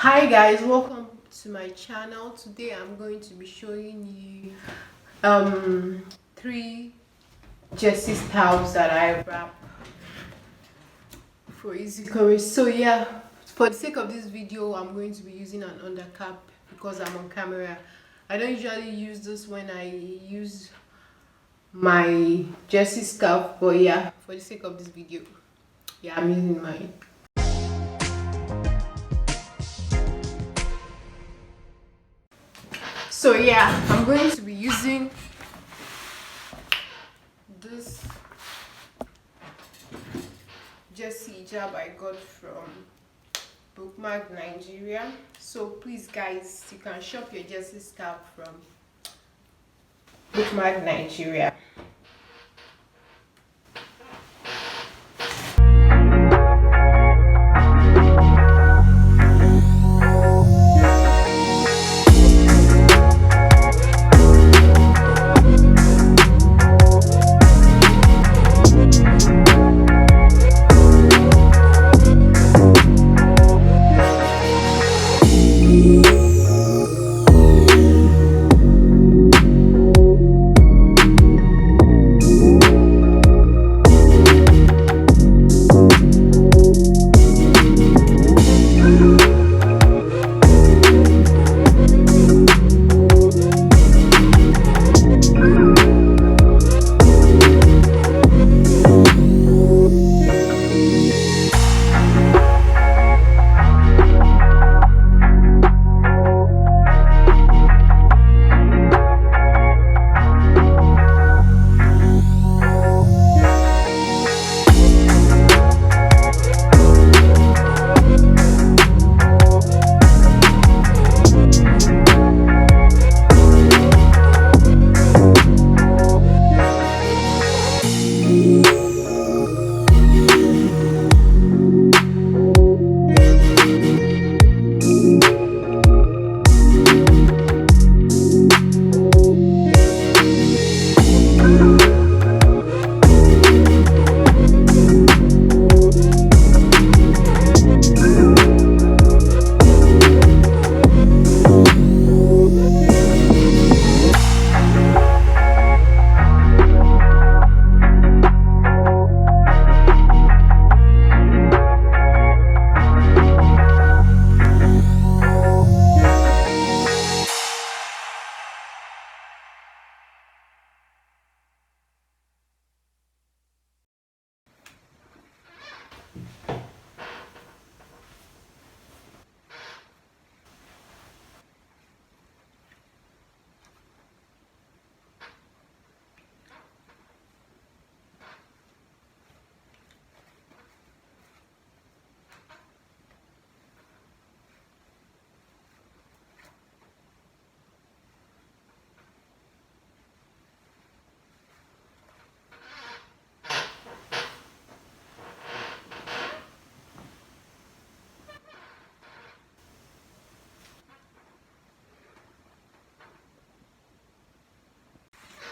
Hi guys, welcome to my channel. Today I'm going to be showing you three jersey styles that I wrap for easy coverage. So yeah, for the sake of this video I'm going to be using an undercap because I'm on camera. I don't usually use this when I use my jersey scarf, but yeah, for the sake of this video, yeah, I'm using mine. So yeah, I'm going to be using this jersey hijab I got from Bookmark Nigeria. So please guys, you can shop your jersey scarf from Bookmark Nigeria.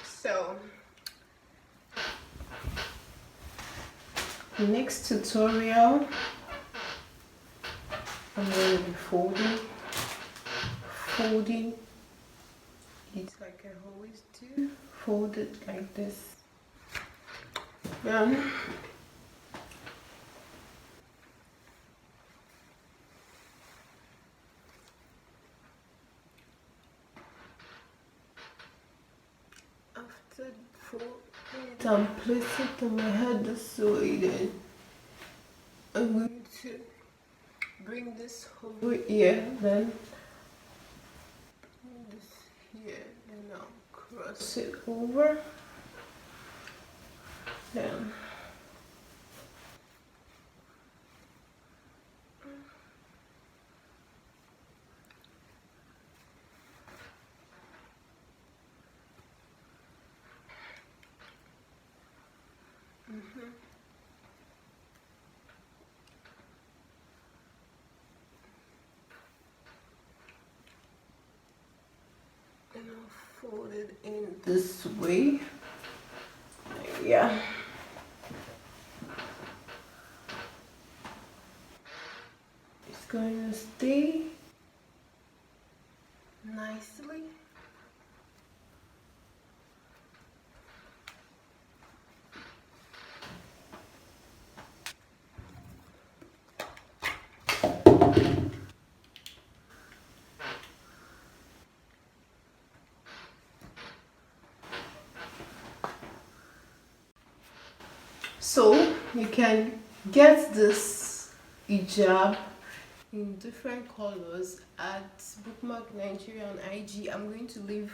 So the next tutorial I'm going to be folding it like I always do. Fold it like this. Then after folding it and place it on my head this way, then I'm going to bring this over here, then bring this here, and I'll cross it over, then and I'll fold it in this way. Yeah. It's going to stay So you can get this hijab in different colors at Bookmark Nigeria on IG. I'm going to leave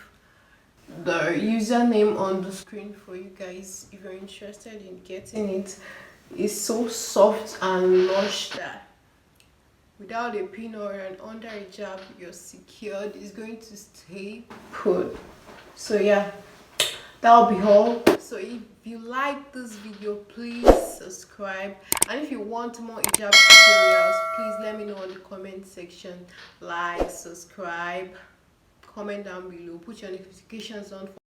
the username on the screen for you guys if you're interested in getting it. It's so soft and lush that without a pin or an under hijab you're secured. It's going to stay put. So yeah, that'll be all. So if you like this video, please subscribe, and if you want more hijab tutorials, please let me know in the comment section. Like, subscribe, comment down below, put your notifications on for